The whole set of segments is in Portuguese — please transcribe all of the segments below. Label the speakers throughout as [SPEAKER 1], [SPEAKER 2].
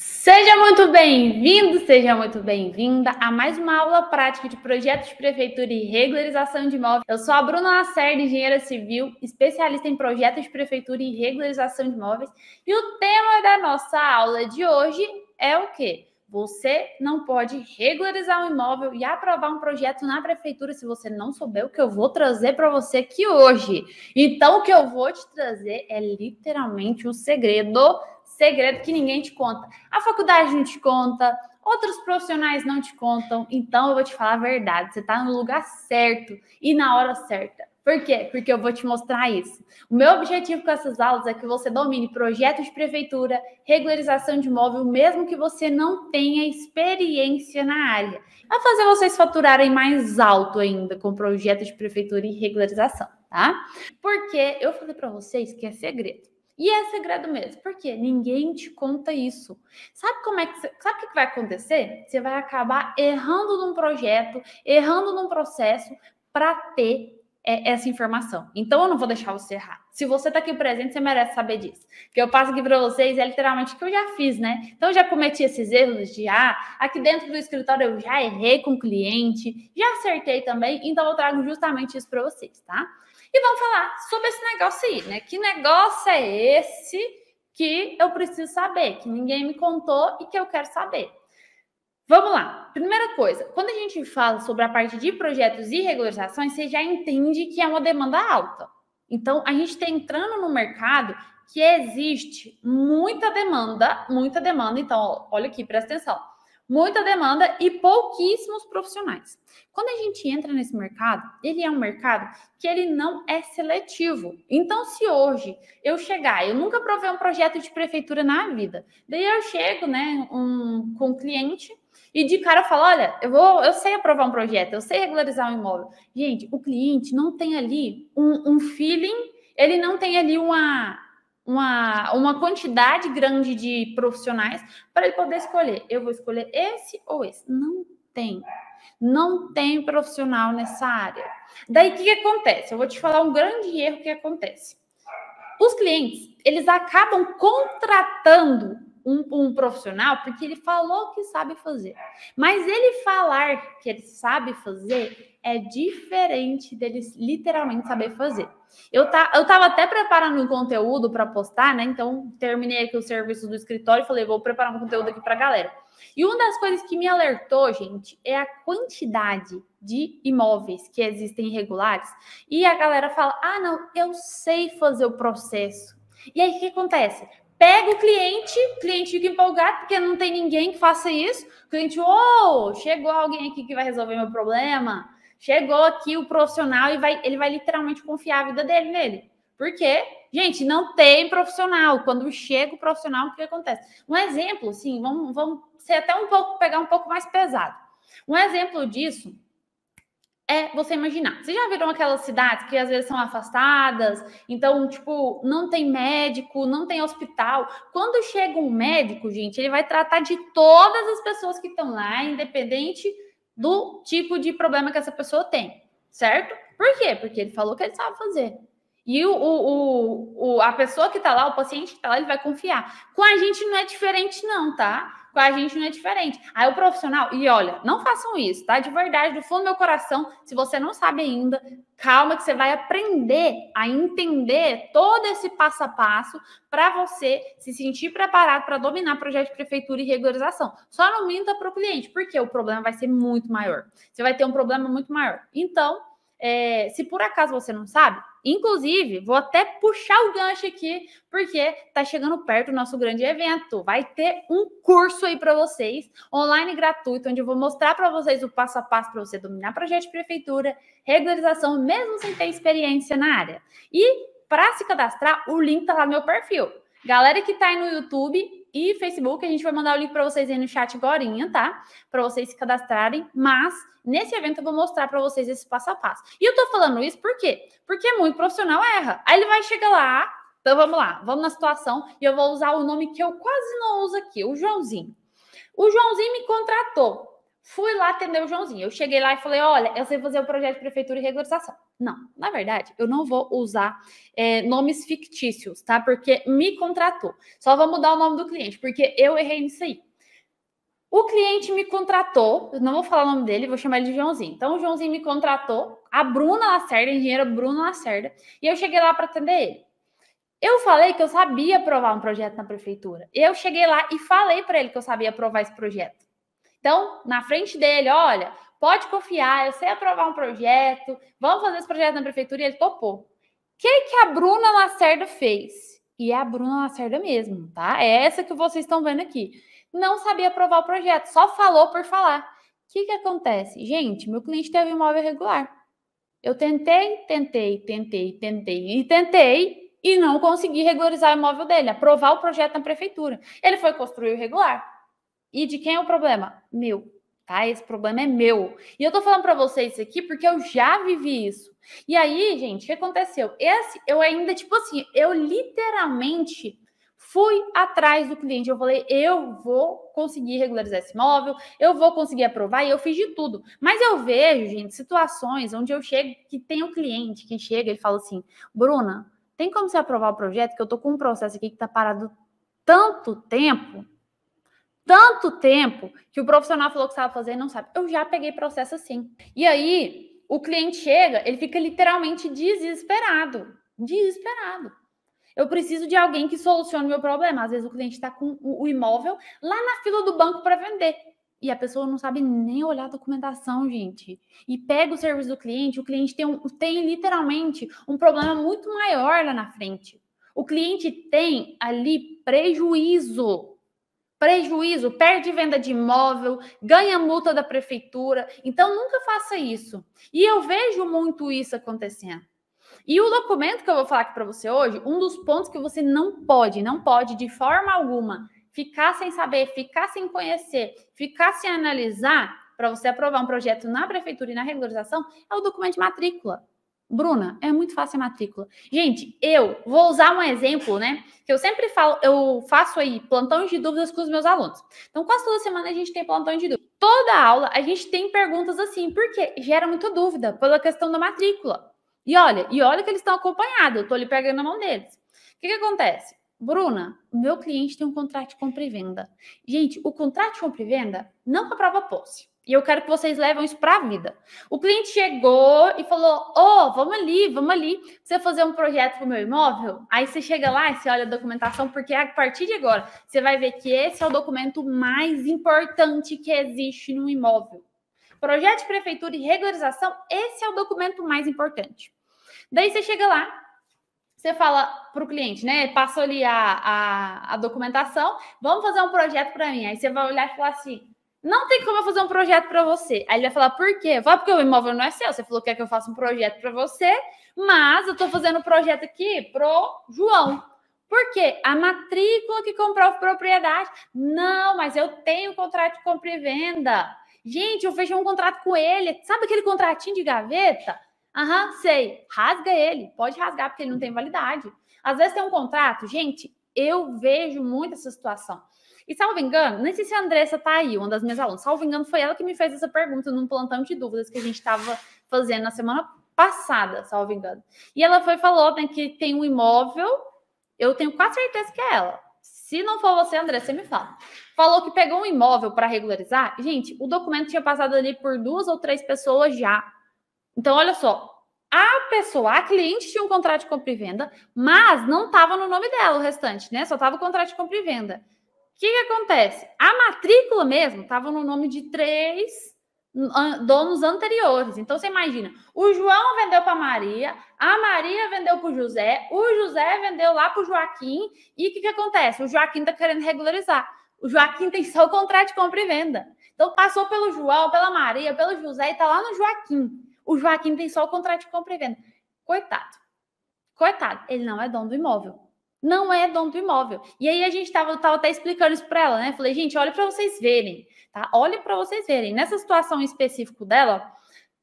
[SPEAKER 1] Seja muito bem-vindo, seja muito bem-vinda a mais uma aula prática de projetos de prefeitura e regularização de imóveis. Eu sou a Bruna Lacerda, engenheira civil, especialista em projetos de prefeitura e regularização de imóveis. E o tema da nossa aula de hoje é o quê? Você não pode regularizar um imóvel e aprovar um projeto na prefeitura se você não souber o que eu vou trazer para você aqui hoje. Então, o que eu vou te trazer é literalmente um segredo que ninguém te conta. A faculdade não te conta, outros profissionais não te contam. Então, eu vou te falar a verdade. Você está no lugar certo e na hora certa. Por quê? Porque eu vou te mostrar isso. O meu objetivo com essas aulas é que você domine projetos de prefeitura, regularização de imóvel, mesmo que você não tenha experiência na área. Vai fazer vocês faturarem mais alto ainda com projetos de prefeitura e regularização, tá? Porque eu falei para vocês que é segredo. E é segredo mesmo, porque ninguém te conta isso. Sabe sabe o que vai acontecer? Você vai acabar errando num projeto, errando num processo para ter essa informação. Então eu não vou deixar você errar. Se você está aqui presente, você merece saber disso. O que eu passo aqui para vocês é literalmente o que eu já fiz, né? Então eu já cometi esses erros de aqui dentro do escritório eu já errei com o cliente, já acertei também, então eu trago justamente isso para vocês, tá? E vamos falar sobre esse negócio aí, né? Que negócio é esse que eu preciso saber, que ninguém me contou e que eu quero saber? Vamos lá. Primeira coisa, quando a gente fala sobre a parte de projetos e regularizações, você já entende que é uma demanda alta. Então, a gente está entrando no mercado que existe muita demanda. Então, olha aqui, presta atenção. Muita demanda e pouquíssimos profissionais. Quando a gente entra nesse mercado, ele é um mercado que ele não é seletivo. Então, se hoje eu nunca provei um projeto de prefeitura na vida, daí eu chego, né, com um cliente e de cara eu falo, olha, eu sei aprovar um projeto, eu sei regularizar um imóvel. Gente, o cliente não tem ali um feeling, ele não tem ali uma quantidade grande de profissionais para ele poder escolher. Eu vou escolher esse ou esse. Não tem. Não tem profissional nessa área. Daí, o que acontece? Eu vou te falar um grande erro que acontece. Os clientes, eles acabam contratando um profissional porque ele falou que sabe fazer. Mas ele falar que ele sabe fazer é diferente dele literalmente saber fazer. Eu tava até preparando um conteúdo para postar, né? Então, terminei aqui o serviço do escritório e falei, vou preparar um conteúdo aqui para a galera. E uma das coisas que me alertou, gente, é a quantidade de imóveis que existem irregulares. E a galera fala, não, eu sei fazer o processo. E aí, o que acontece? Pega o cliente fica empolgado, porque não tem ninguém que faça isso. O cliente, chegou alguém aqui que vai resolver meu problema. Chegou aqui o profissional e ele vai literalmente confiar a vida dele nele. Por quê? Gente, não tem profissional. Quando chega o profissional, o que acontece? Um exemplo, assim, vamos ser até pegar um pouco mais pesado. Um exemplo disso é você imaginar. Vocês já viram aquelas cidades que às vezes são afastadas, então, tipo, não tem médico, não tem hospital. Quando chega um médico, gente, ele vai tratar de todas as pessoas que estão lá, independente do tipo de problema que essa pessoa tem, certo? Por quê? Porque ele falou que ele sabe fazer. E a pessoa que tá lá, o paciente que tá lá, ele vai confiar. Com a gente não é diferente não, tá? Com a gente não é diferente. Aí o profissional, e olha, não façam isso, tá? De verdade, do fundo do meu coração, se você não sabe ainda, calma que você vai aprender a entender todo esse passo a passo para você se sentir preparado para dominar projeto de prefeitura e regularização. Só não minta para o cliente, porque o problema vai ser muito maior. Você vai ter um problema muito maior. Então, se por acaso você não sabe, inclusive, vou até puxar o gancho aqui, porque tá chegando perto do nosso grande evento. Vai ter um curso aí para vocês, online gratuito, onde eu vou mostrar para vocês o passo a passo para você dominar projeto de prefeitura, regularização, mesmo sem ter experiência na área. E para se cadastrar, o link tá lá no meu perfil. Galera que tá aí no YouTube e Facebook, a gente vai mandar o link para vocês aí no chat agorinha, tá? Para vocês se cadastrarem, mas nesse evento eu vou mostrar para vocês esse passo a passo. E eu tô falando isso por quê? Porque muito profissional erra. Aí ele vai chegar lá, então vamos lá, vamos na situação, e eu vou usar o nome que eu quase não uso aqui, o Joãozinho. O Joãozinho me contratou. Fui lá atender o Joãozinho. Eu cheguei lá e falei, olha, eu sei fazer o projeto de prefeitura e regularização. Não, na verdade, eu não vou usar nomes fictícios, tá? Porque me contratou. Só vou mudar o nome do cliente, porque eu errei nisso aí. O cliente me contratou, eu não vou falar o nome dele, vou chamar ele de Joãozinho. Então, o Joãozinho me contratou, a Bruna Lacerda, a engenheira Bruna Lacerda, e eu cheguei lá para atender ele. Eu falei que eu sabia aprovar um projeto na prefeitura. Eu cheguei lá e falei para ele que eu sabia aprovar esse projeto. Então, na frente dele, olha, pode confiar, eu sei aprovar um projeto, vamos fazer esse projeto na prefeitura, e ele topou. O que a Bruna Lacerda fez? E é a Bruna Lacerda mesmo, tá? É essa que vocês estão vendo aqui. Não sabia aprovar o projeto, só falou por falar. O que acontece? Gente, meu cliente teve um imóvel irregular. Eu tentei e não consegui regularizar o imóvel dele, aprovar o projeto na prefeitura. Ele foi construir o irregular. E de quem é o problema? Meu, tá? Esse problema é meu. E eu tô falando para vocês isso aqui porque eu já vivi isso. E aí, gente, o que aconteceu? Eu ainda, tipo assim, eu literalmente fui atrás do cliente. Eu falei, eu vou conseguir regularizar esse imóvel, eu vou conseguir aprovar, e eu fiz de tudo. Mas eu vejo, gente, situações onde eu chego, que tem um cliente que chega e fala assim, Bruna, tem como você aprovar o projeto? Que eu tô com um processo aqui que tá parado tanto tempo que o profissional falou que sabe fazer e não sabe. Eu já peguei processo assim. E aí, o cliente chega, ele fica literalmente desesperado. Desesperado. Eu preciso de alguém que solucione o meu problema. Às vezes o cliente está com o imóvel lá na fila do banco para vender. E a pessoa não sabe nem olhar a documentação, gente. E pega o serviço do cliente, o cliente tem literalmente um problema muito maior lá na frente. O cliente tem ali prejuízo, perde venda de imóvel, ganha multa da prefeitura. Então, nunca faça isso. E eu vejo muito isso acontecendo. E o documento que eu vou falar aqui para você hoje, um dos pontos que você não pode de forma alguma ficar sem saber, ficar sem conhecer, ficar sem analisar para você aprovar um projeto na prefeitura e na regularização, é o documento de matrícula. Bruna, é muito fácil a matrícula. Gente, eu vou usar um exemplo, né? Que eu sempre falo, eu faço aí plantões de dúvidas com os meus alunos. Então, quase toda semana a gente tem plantões de dúvidas. Toda aula a gente tem perguntas assim, porque gera muita dúvida pela questão da matrícula. E olha que eles estão acompanhados, eu tô ali pegando na mão deles. O que acontece? Bruna, o meu cliente tem um contrato de compra e venda. Gente, o contrato de compra e venda não comprova posse. E eu quero que vocês levem isso para a vida. O cliente chegou e falou, vamos ali, você fazer um projeto para o meu imóvel? Aí você chega lá e você olha a documentação, porque a partir de agora, você vai ver que esse é o documento mais importante que existe no imóvel. Projeto de prefeitura e regularização, esse é o documento mais importante. Daí você chega lá, você fala para o cliente, né? Passa ali a documentação, vamos fazer um projeto para mim. Aí você vai olhar e falar assim, não tem como eu fazer um projeto para você. Aí ele vai falar, por quê? Fala, porque o imóvel não é seu. Você falou que quer que eu faça um projeto para você, mas eu estou fazendo um projeto aqui pro João. Por quê? A matrícula que comprova propriedade. Não, mas eu tenho contrato de compra e venda. Gente, eu fechei um contrato com ele. Sabe aquele contratinho de gaveta? Sei. Rasga ele. Pode rasgar, porque ele não tem validade. Às vezes tem um contrato. Gente, eu vejo muito essa situação. E, salvo engano, nem sei se a Andressa tá aí, uma das minhas alunas. Salvo engano, foi ela que me fez essa pergunta num plantão de dúvidas que a gente estava fazendo na semana passada, salvo engano. E ela falou, né, que tem um imóvel, eu tenho quase certeza que é ela. Se não for você, Andressa, você me fala. Falou que pegou um imóvel para regularizar. Gente, o documento tinha passado ali por 2 ou 3 pessoas já. Então, olha só. A cliente tinha um contrato de compra e venda, mas não estava no nome dela o restante, né? Só estava o contrato de compra e venda. O que acontece? A matrícula mesmo estava no nome de 3 donos anteriores. Então, você imagina, o João vendeu para a Maria vendeu para o José vendeu lá para o Joaquim, e o que acontece? O Joaquim está querendo regularizar. O Joaquim tem só o contrato de compra e venda. Então, passou pelo João, pela Maria, pelo José e está lá no Joaquim. O Joaquim tem só o contrato de compra e venda. Coitado, ele não é dono do imóvel. Não é dono do imóvel. E aí a gente tava até explicando isso para ela, né? Falei, gente, olha para vocês verem, tá? Olha para vocês verem. Nessa situação específica dela,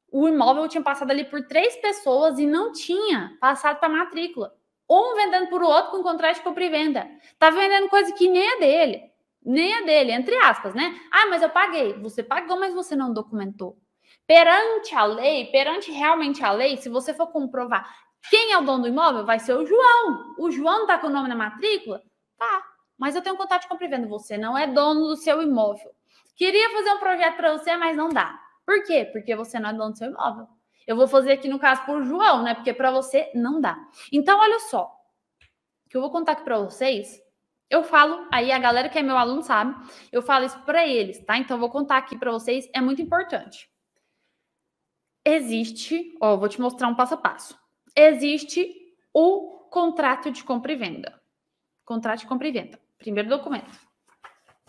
[SPEAKER 1] o imóvel tinha passado ali por 3 pessoas e não tinha passado para matrícula. Um vendendo por outro com contrato de compra e venda. Tá vendendo coisa que nem é dele. Nem a dele, entre aspas, né? Ah, mas eu paguei. Você pagou, mas você não documentou. Perante a lei, perante realmente a lei, se você for comprovar quem é o dono do imóvel, vai ser o João. O João tá com o nome na matrícula? Tá. Mas eu tenho um contrato de compra e venda. Você não é dono do seu imóvel. Queria fazer um projeto para você, mas não dá. Por quê? Porque você não é dono do seu imóvel. Eu vou fazer aqui no caso por João, né? Porque para você não dá. Então, olha só. O que eu vou contar aqui para vocês. Eu falo, aí a galera que é meu aluno sabe, eu falo isso para eles, tá? Então, eu vou contar aqui para vocês, é muito importante. Existe, vou te mostrar um passo a passo. Existe o contrato de compra e venda. Contrato de compra e venda. Primeiro documento.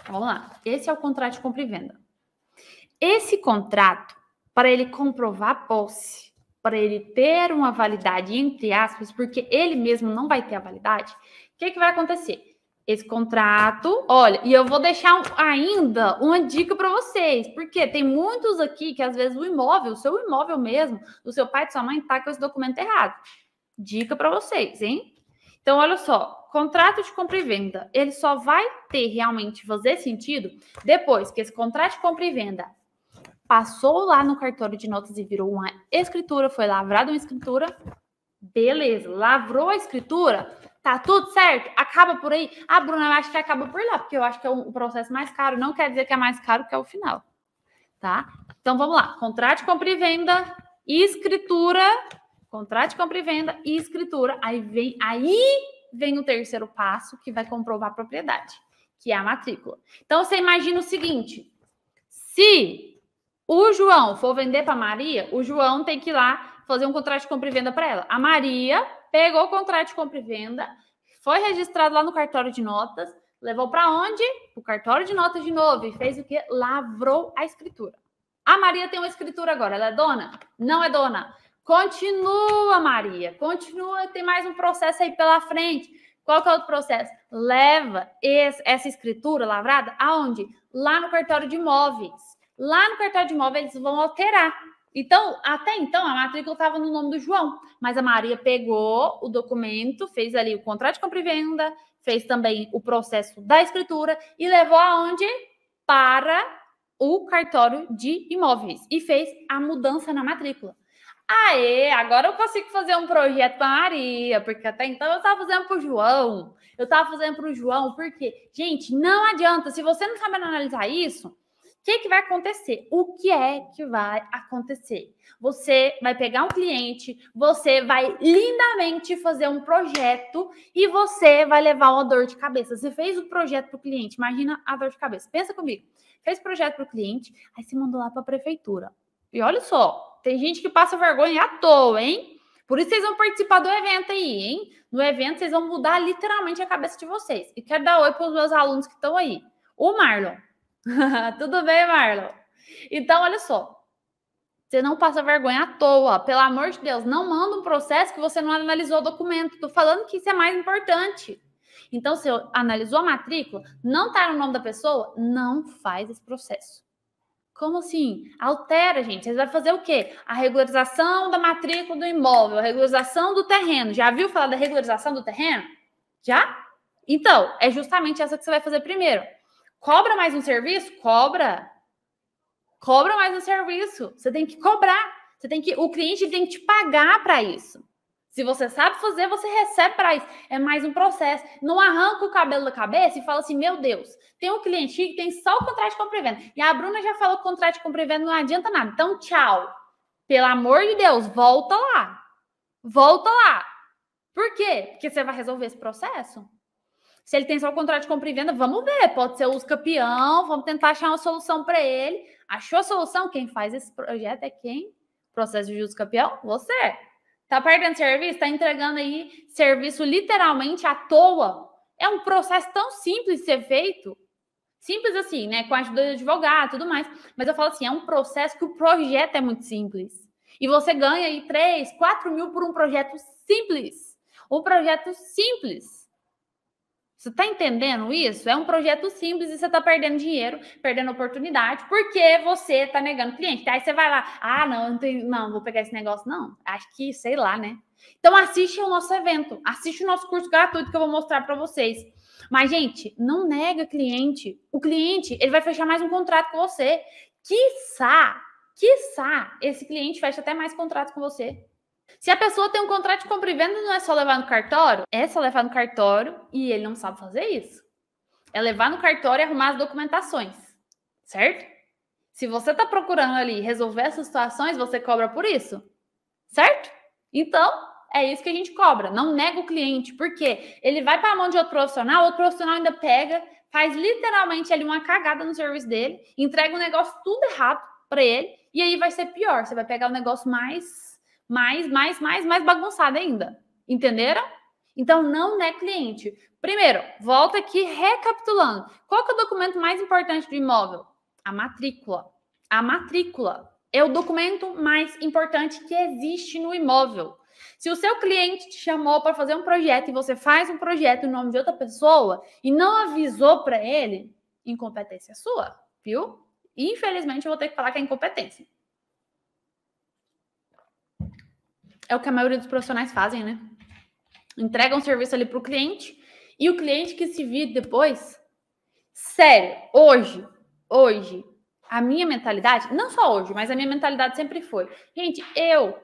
[SPEAKER 1] Vamos lá. Esse é o contrato de compra e venda. Esse contrato, para ele comprovar a posse, para ele ter uma validade, entre aspas, porque ele mesmo não vai ter a validade, o que vai acontecer? Esse contrato, olha, e eu vou deixar ainda uma dica para vocês, porque tem muitos aqui que às vezes o imóvel, o seu imóvel mesmo, do seu pai e de sua mãe, tá com esse documento errado. Dica para vocês, hein? Então, olha só, contrato de compra e venda, ele só vai ter realmente fazer sentido depois que esse contrato de compra e venda passou lá no cartório de notas e virou uma escritura, foi lavrada uma escritura, beleza, lavrou a escritura, tá tudo certo? Acaba por aí? Ah, Bruna, eu acho que acaba por lá, porque eu acho que é o processo mais caro. Não quer dizer que é mais caro que é o final, tá? Então, vamos lá. Contrato de compra e venda, escritura, contrato de compra e venda e escritura. Aí vem o terceiro passo, que vai comprovar a propriedade, que é a matrícula. Então, você imagina o seguinte, se o João for vender para Maria, o João tem que ir lá fazer um contrato de compra e venda para ela. A Maria pegou o contrato de compra e venda, foi registrado lá no cartório de notas, levou para onde? O cartório de notas de novo e fez o quê? Lavrou a escritura. A Maria tem uma escritura agora, ela é dona? Não é dona. Continua, Maria, continua, tem mais um processo aí pela frente. Qual que é o outro processo? Leva essa escritura lavrada aonde? Lá no cartório de imóveis. Lá no cartório de imóveis eles vão alterar. Então, até então, a matrícula estava no nome do João, mas a Maria pegou o documento, fez ali o contrato de compra e venda, fez também o processo da escritura e levou aonde? Para o cartório de imóveis e fez a mudança na matrícula. Aê, agora eu consigo fazer um projeto para a Maria, porque até então eu estava fazendo para o João. Eu estava fazendo para o João, porque, gente, não adianta, se você não sabe analisar isso, o que vai acontecer? O que é que vai acontecer? Você vai pegar um cliente, você vai lindamente fazer um projeto e você vai levar uma dor de cabeça. Você fez o projeto para o cliente, imagina a dor de cabeça. Pensa comigo. Fez o projeto para o cliente, aí você mandou lá para a prefeitura. E olha só, tem gente que passa vergonha à toa, hein? Por isso vocês vão participar do evento aí, hein? No evento vocês vão mudar literalmente a cabeça de vocês. E quero dar oi para os meus alunos que estão aí. O Marlon. Tudo bem, Marlon? Então, olha só. Você não passa vergonha à toa. Pelo amor de Deus, não manda um processo que você não analisou o documento. Tô falando que isso é mais importante. Então, se analisou a matrícula, não tá no nome da pessoa, não faz esse processo. Como assim? Altera, gente. Vocês vão fazer o quê? A regularização da matrícula do imóvel, a regularização do terreno. Já viu falar da regularização do terreno? Já? Então, é justamente essa que você vai fazer primeiro. Cobra mais um serviço? Cobra. Cobra mais um serviço. Você tem que cobrar. O cliente tem que te pagar para isso. Se você sabe fazer, você recebe para isso. É mais um processo. Não arranca o cabelo da cabeça e fala assim, meu Deus, tem um cliente que tem só o contrato de compra e venda. E a Bruna já falou que o contrato de compra e venda não adianta nada. Então, tchau. Pelo amor de Deus, volta lá. Volta lá. Por quê? Porque você vai resolver esse processo. Se ele tem só o contrato de compra e venda, vamos ver. Pode ser uso campeão, vamos tentar achar uma solução para ele. Achou a solução? Quem faz esse projeto é quem? Processo de uso campeão? Você. Tá perdendo serviço? Tá entregando aí serviço literalmente à toa. É um processo tão simples de ser feito. Simples assim, né? Com a ajuda de advogado e tudo mais. Mas eu falo assim, é um processo que o projeto é muito simples. E você ganha aí 3, 4 mil por um projeto simples. Um projeto simples. Você tá entendendo isso? É um projeto simples e você tá perdendo dinheiro, perdendo oportunidade, porque você tá negando cliente. Aí você vai lá, não vou pegar esse negócio, não. Acho que, sei lá, né? Então assiste o nosso evento, assiste o nosso curso gratuito que eu vou mostrar para vocês. Mas, gente, não nega cliente. O cliente, ele vai fechar mais um contrato com você. Quiçá, esse cliente fecha até mais contratos com você. Se a pessoa tem um contrato de compra e venda, não é só levar no cartório? É só levar no cartório e ele não sabe fazer isso. É levar no cartório e arrumar as documentações, certo? Se você está procurando ali resolver essas situações, você cobra por isso, certo? Então, é isso que a gente cobra. Não nega o cliente, porque ele vai para a mão de outro profissional ainda pega, faz literalmente ali uma cagada no serviço dele, entrega o negócio tudo errado para ele, e aí vai ser pior. Você vai pegar o negócio mais bagunçado ainda. Entenderam? Então, não negue cliente. Primeiro, volta aqui recapitulando. Qual que é o documento mais importante do imóvel? A matrícula. A matrícula é o documento mais importante que existe no imóvel. Se o seu cliente te chamou para fazer um projeto e você faz um projeto em nome de outra pessoa e não avisou para ele, incompetência sua, viu? Infelizmente, eu vou ter que falar que é incompetência. É o que a maioria dos profissionais fazem, né? Entregam um serviço ali para o cliente e o cliente que se vira depois. Sério, hoje, a minha mentalidade, não só hoje, mas a minha mentalidade sempre foi, gente, eu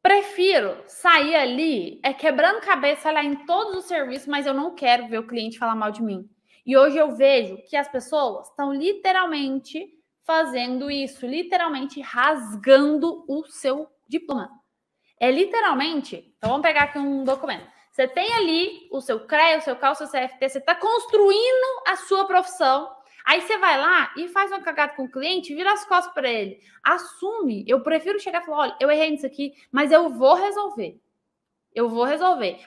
[SPEAKER 1] prefiro sair ali quebrando cabeça lá em todos os serviços, mas eu não quero ver o cliente falar mal de mim. E hoje eu vejo que as pessoas estão literalmente fazendo isso, literalmente rasgando o seu diploma. É literalmente, então vamos pegar aqui um documento. Você tem ali o seu CREA, o seu CAL, o seu CFT, você está construindo a sua profissão. Aí você vai lá e faz uma cagada com o cliente, vira as costas para ele. Assume. Eu prefiro chegar e falar, olha, eu errei nisso aqui, mas eu vou resolver.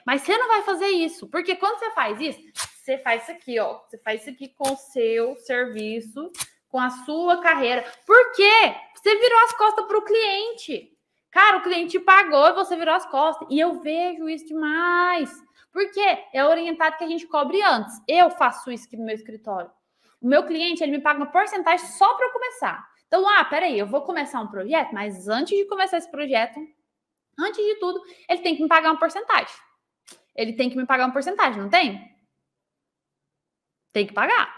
[SPEAKER 1] Mas você não vai fazer isso. Porque quando você faz isso, você faz isso aqui, ó. Você faz isso aqui com o seu serviço, com a sua carreira. Por quê? Você virou as costas para o cliente. Cara, o cliente pagou e você virou as costas. E eu vejo isso demais. Porque é orientado que a gente cobre antes. Eu faço isso aqui no meu escritório. O meu cliente, ele me paga uma porcentagem só para eu começar. Então, peraí, eu vou começar um projeto, mas antes de começar esse projeto, antes de tudo, ele tem que me pagar uma porcentagem. Não tem? Tem que pagar.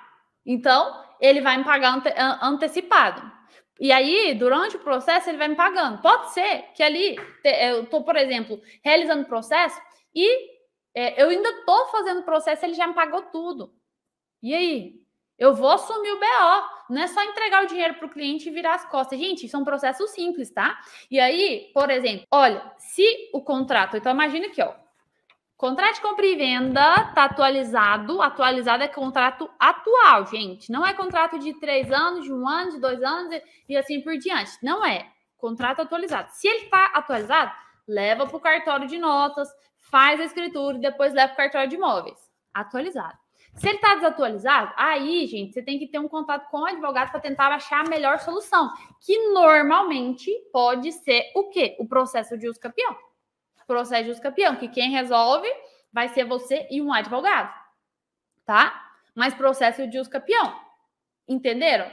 [SPEAKER 1] Então, ele vai me pagar antecipado. E aí, durante o processo, ele vai me pagando. Pode ser que ali, eu estou, por exemplo, realizando o processo e eu ainda estou fazendo o processo, ele já me pagou tudo. E aí? Eu vou assumir o BO. Não é só entregar o dinheiro para o cliente e virar as costas. Gente, isso é um processo simples, tá? E aí, por exemplo, olha, se o contrato... Então, imagina aqui, ó. Contrato de compra e venda tá atualizado. Atualizado é contrato atual, gente. Não é contrato de 3 anos, de 1 ano, de 2 anos e assim por diante. Não é. Contrato atualizado. Se ele tá atualizado, leva para o cartório de notas, faz a escritura e depois leva para o cartório de imóveis. Atualizado. Se ele está desatualizado, aí, gente, você tem que ter um contato com o advogado para tentar achar a melhor solução, que normalmente pode ser o quê? O processo de uso campeão. Processo de uso campeão, que quem resolve vai ser você e um advogado, tá? Mas processo de uso campeão. Entenderam?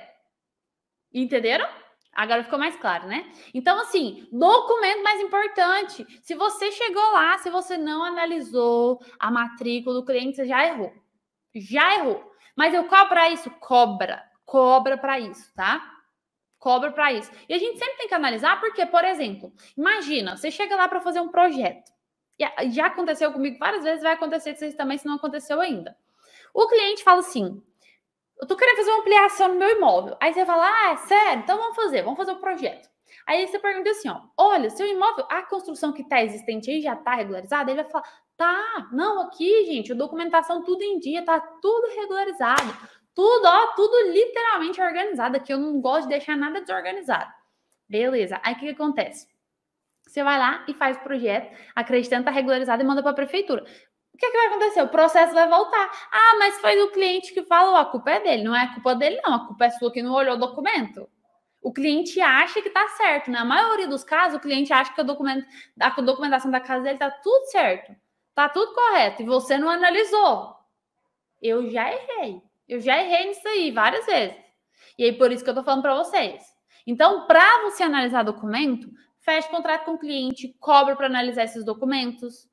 [SPEAKER 1] Agora ficou mais claro, né? Então, assim, documento mais importante. Se você chegou lá, se você não analisou a matrícula do cliente, você já errou. Mas eu cobro para isso? Cobra para isso, tá? Cobra para isso. E a gente sempre tem que analisar porque, por exemplo, imagina, você chega lá para fazer um projeto. E já aconteceu comigo várias vezes, vai acontecer com vocês também, se não aconteceu ainda. O cliente fala assim, eu tô querendo fazer uma ampliação no meu imóvel. Aí você fala, é sério? Então vamos fazer o projeto. Aí você pergunta assim, ó, olha, seu imóvel, a construção que tá existente aí já tá regularizada? Ele vai falar, tá, não, aqui, gente, a documentação tudo em dia, tá tudo regularizado. Tudo literalmente organizado. Aqui eu não gosto de deixar nada desorganizado. Beleza, aí o que acontece? Você vai lá e faz o projeto, acreditando que tá regularizado e manda para a prefeitura. O que vai acontecer? O processo vai voltar. Mas foi o cliente que falou, a culpa é dele. Não é a culpa dele, não. A culpa é sua que não olhou o documento. O cliente acha que tá certo. Na maioria dos casos, o cliente acha que a documentação da casa dele tá tudo certo. Tá tudo correto. E você não analisou. Eu já errei nisso aí várias vezes. E aí, por isso que eu tô falando para vocês. Então, para você analisar documento, feche contrato com o cliente, cobra para analisar esses documentos.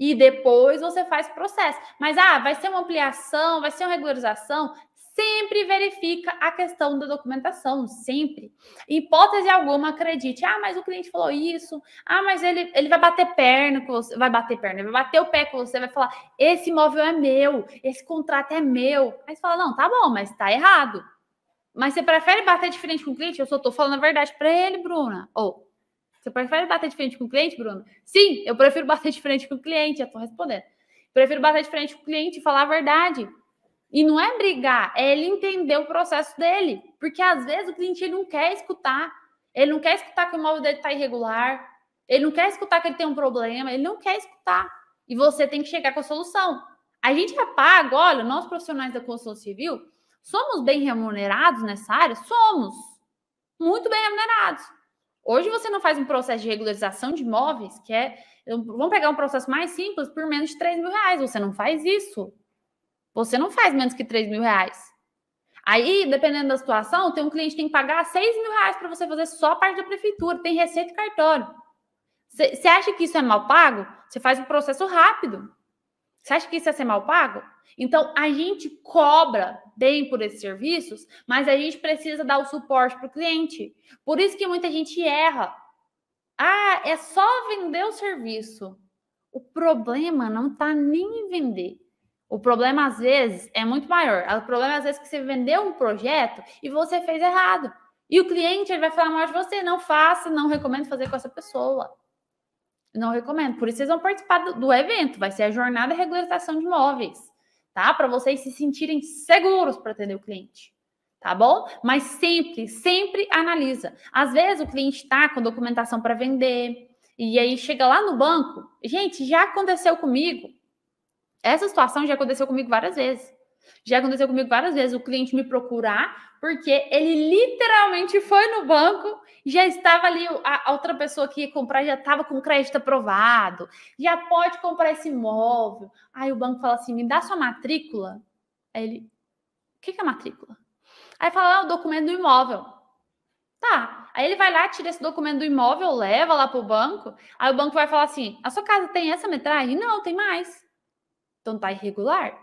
[SPEAKER 1] E depois você faz o processo. Mas, vai ser uma ampliação, vai ser uma regularização, sempre verifica a questão da documentação, sempre. Em hipótese alguma, acredite, mas o cliente falou isso, mas ele vai bater perna com você, vai bater o pé com você, vai falar, esse imóvel é meu, esse contrato é meu. Aí você fala, não, tá bom, mas tá errado. Mas você prefere bater de frente com o cliente? Eu só tô falando a verdade para ele, Bruna. Você prefere bater de frente com o cliente, Bruno? Sim, eu prefiro bater de frente com o cliente, eu tô respondendo. Prefiro bater de frente com o cliente e falar a verdade. E não é brigar, é ele entender o processo dele. Porque às vezes o cliente ele não quer escutar. Ele não quer escutar que o imóvel dele está irregular. Ele não quer escutar que ele tem um problema. Ele não quer escutar. E você tem que chegar com a solução. A gente é pago, olha, nós profissionais da construção civil, somos bem remunerados nessa área? Somos. Muito bem remunerados. Hoje você não faz um processo de regularização de imóveis, que vamos pegar um processo mais simples, por menos de 3 mil reais. Você não faz isso. Você não faz menos que 3 mil reais. Aí, dependendo da situação, tem um cliente que tem que pagar 6 mil reais para você fazer só a parte da prefeitura. Tem receita e cartório. Você acha que isso é mal pago? Você faz um processo rápido. Você acha que isso é ser mal pago? Então, a gente cobra bem por esses serviços, mas a gente precisa dar o suporte para o cliente. Por isso que muita gente erra. É só vender o serviço. O problema não está nem em vender. O problema, às vezes, é muito maior. O problema, às vezes, é que você vendeu um projeto e você fez errado. E o cliente ele vai falar mal de você. Não faça, não recomendo fazer com essa pessoa. Não recomendo. Por isso, vocês vão participar do evento. Vai ser a jornada de regularização de imóveis. Tá? Para vocês se sentirem seguros para atender o cliente. Tá bom? Mas sempre analisa. Às vezes, o cliente está com documentação para vender. E aí, chega lá no banco. Gente, já aconteceu comigo. Essa situação já aconteceu comigo várias vezes. O cliente me procurar porque ele literalmente foi no banco, já estava ali, a outra pessoa que ia comprar já estava com crédito aprovado, já pode comprar esse imóvel. Aí o banco fala assim, me dá sua matrícula. Aí ele, o que é matrícula? Aí fala, o documento do imóvel. Tá, aí ele vai lá, tira esse documento do imóvel, leva lá para o banco, aí o banco vai falar assim, a sua casa tem essa metragem? Não, tem mais. Então tá irregular.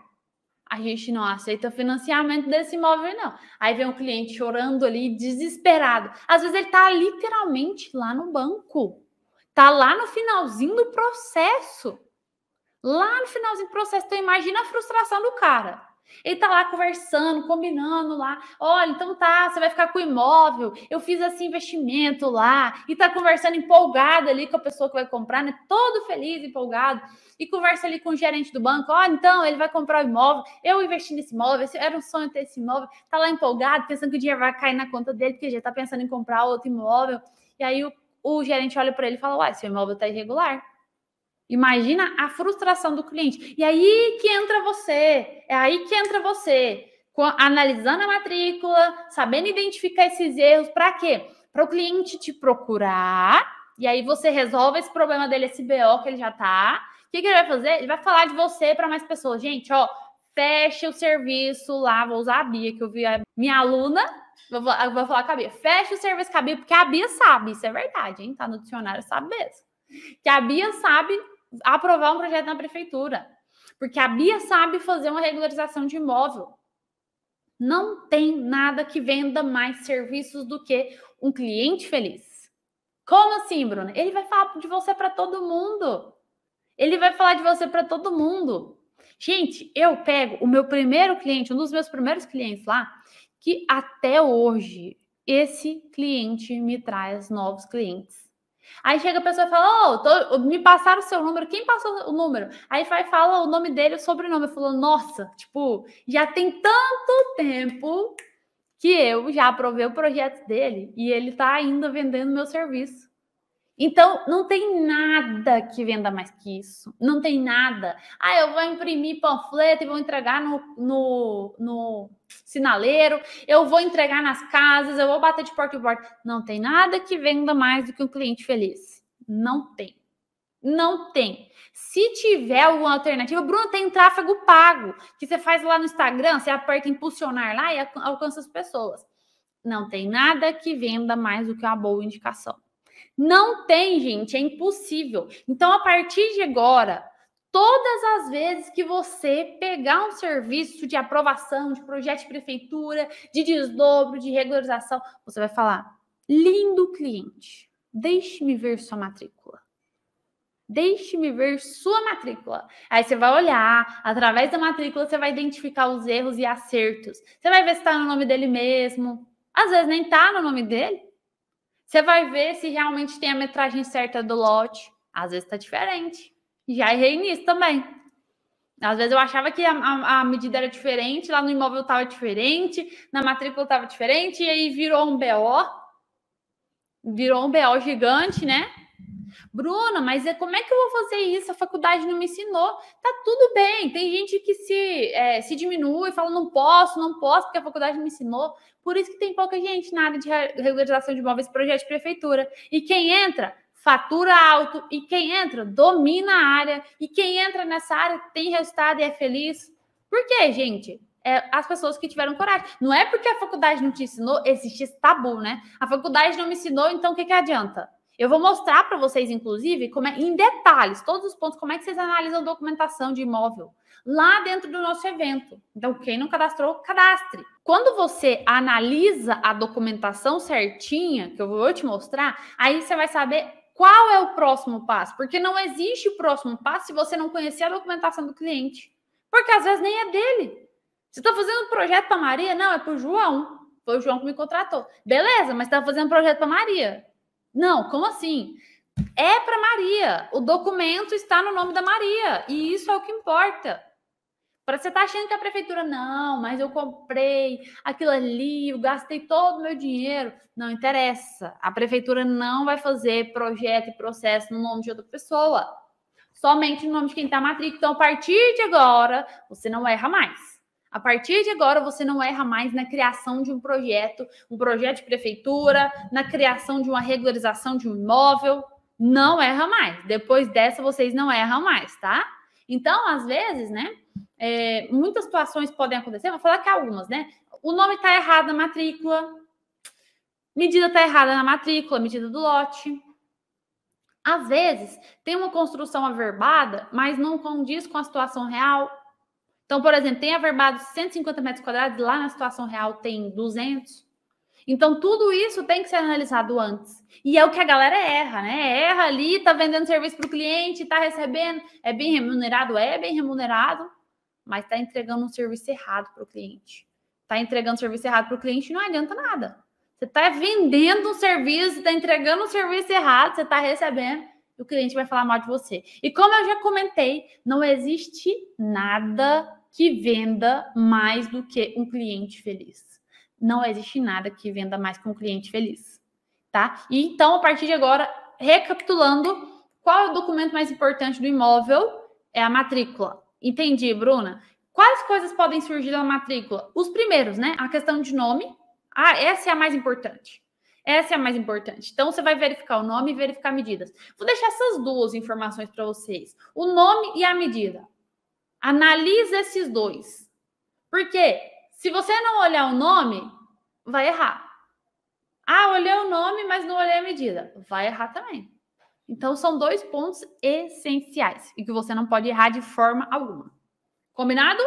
[SPEAKER 1] A gente não aceita financiamento desse imóvel, não. Aí vem um cliente chorando ali, desesperado. Às vezes ele tá literalmente lá no banco. Tá lá no finalzinho do processo. Então imagina a frustração do cara. Ele tá lá conversando, combinando lá. Olha, então tá, você vai ficar com o imóvel. Eu fiz esse investimento lá. E tá conversando empolgado ali com a pessoa que vai comprar, né? Todo feliz, empolgado. E conversa ali com o gerente do banco. Olha, então ele vai comprar o imóvel. Eu investi nesse imóvel. Era um sonho ter esse imóvel. Tá lá empolgado, pensando que o dinheiro vai cair na conta dele, porque já tá pensando em comprar outro imóvel. E aí o gerente olha para ele e fala: uai, seu imóvel tá irregular. Imagina a frustração do cliente. E aí que entra você. É aí que entra você. Analisando a matrícula, sabendo identificar esses erros. Para quê? Para o cliente te procurar. E aí você resolve esse problema dele, esse BO que ele já tá. O que ele vai fazer? Ele vai falar de você para mais pessoas. Gente, fecha o serviço lá. Vou usar a Bia, que eu vi a minha aluna. Vou falar com a Bia. Fecha o serviço com a Bia, porque a Bia sabe. Isso é verdade, hein? Tá no dicionário, sabe mesmo. Que a Bia sabe aprovar um projeto na prefeitura. Porque a Bia sabe fazer uma regularização de imóvel. Não tem nada que venda mais serviços do que um cliente feliz. Como assim, Bruna? Ele vai falar de você para todo mundo. Gente, eu pego o meu primeiro cliente, um dos meus primeiros clientes lá, que até hoje esse cliente me traz novos clientes. Aí chega a pessoa e fala, me passaram o seu número, quem passou o número? Aí fala o nome dele, o sobrenome. Eu falo, nossa, já tem tanto tempo que eu já aprovei o projeto dele e ele tá ainda vendendo meu serviço. Então, não tem nada que venda mais que isso. Não tem nada. Eu vou imprimir panfleto e vou entregar no sinaleiro, eu vou entregar nas casas, eu vou bater de porta em porta. Não tem nada que venda mais do que um cliente feliz. Não tem. Não tem. Se tiver alguma alternativa, Bruno, tem tráfego pago, que você faz lá no Instagram, você aperta impulsionar lá e alcança as pessoas. Não tem nada que venda mais do que uma boa indicação. Não tem, gente, é impossível. Então, a partir de agora, Todas as vezes que você pegar um serviço de aprovação, de projeto de prefeitura, de desdobro, de regularização, você vai falar: lindo cliente, deixe-me ver sua matrícula. Deixe-me ver sua matrícula. Aí você vai olhar, através da matrícula você vai identificar os erros e acertos. Você vai ver se está no nome dele mesmo. Às vezes nem está no nome dele. Você vai ver se realmente tem a metragem certa do lote. Às vezes está diferente. Já errei nisso também. Às vezes eu achava que a medida era diferente, lá no imóvel estava diferente, na matrícula estava diferente, e aí virou um BO. Virou um BO gigante, né? Bruna, mas como é que eu vou fazer isso? A faculdade não me ensinou. Tá tudo bem. Tem gente que se diminui, fala não posso, porque a faculdade não me ensinou. Por isso que tem pouca gente na área de regularização de imóveis, projeto de prefeitura. E quem entra, fatura alto. E quem entra, domina a área. E quem entra nessa área tem resultado e é feliz. Por quê, gente? As pessoas que tiveram coragem. Não é porque a faculdade não te ensinou, existe esse tabu, né? A faculdade não me ensinou, então o que adianta? Eu vou mostrar para vocês, inclusive, em detalhes, todos os pontos, como é que vocês analisam documentação de imóvel lá dentro do nosso evento. Então, quem não cadastrou, cadastre. Quando você analisa a documentação certinha, que eu vou te mostrar, aí você vai saber qual é o próximo passo. Porque não existe o próximo passo se você não conhecer a documentação do cliente. Porque às vezes nem é dele. Você está fazendo um projeto para Maria? Não, é para o João. Foi o João que me contratou. Beleza, mas está fazendo um projeto para Maria. Não, como assim? É para Maria. O documento está no nome da Maria. E isso é o que importa. Para você estar achando que a prefeitura, não, mas eu comprei aquilo ali, eu gastei todo o meu dinheiro. Não interessa. A prefeitura não vai fazer projeto e processo no nome de outra pessoa. Somente no nome de quem está matrícula. Então, a partir de agora, você não erra mais. A partir de agora, você não erra mais na criação de um projeto de prefeitura, na criação de uma regularização de um imóvel. Não erra mais. Depois dessa, vocês não erram mais, tá? Então, às vezes, né, muitas situações podem acontecer. Vou falar que algumas, né? O nome está errado na matrícula, medida está errada na matrícula, medida do lote. Às vezes, tem uma construção averbada, mas não condiz com a situação real. Então, por exemplo, tem averbado 150 metros quadrados, lá na situação real tem 200. Então, tudo isso tem que ser analisado antes. E é o que a galera erra, né? Erra ali, tá vendendo serviço para o cliente, tá recebendo, é bem remunerado, mas tá entregando um serviço errado para o cliente. Tá entregando um serviço errado para o cliente, não adianta nada. Você tá vendendo um serviço, tá entregando um serviço errado, você tá recebendo, e o cliente vai falar mal de você. E como eu já comentei, não existe nada que venda mais do que um cliente feliz. Não existe nada que venda mais que um cliente feliz, tá? E então, a partir de agora, recapitulando, qual é o documento mais importante do imóvel? É a matrícula. Entendi, Bruna. Quais coisas podem surgir da matrícula? Os primeiros, né? A questão de nome. Essa é a mais importante. Essa é a mais importante. Então, você vai verificar o nome e verificar medidas. Vou deixar essas duas informações para vocês. O nome e a medida. Analisa esses dois. Porque se você não olhar o nome, vai errar. Olhei o nome, mas não olhei a medida. Vai errar também. Então, são dois pontos essenciais e que você não pode errar de forma alguma. Combinado?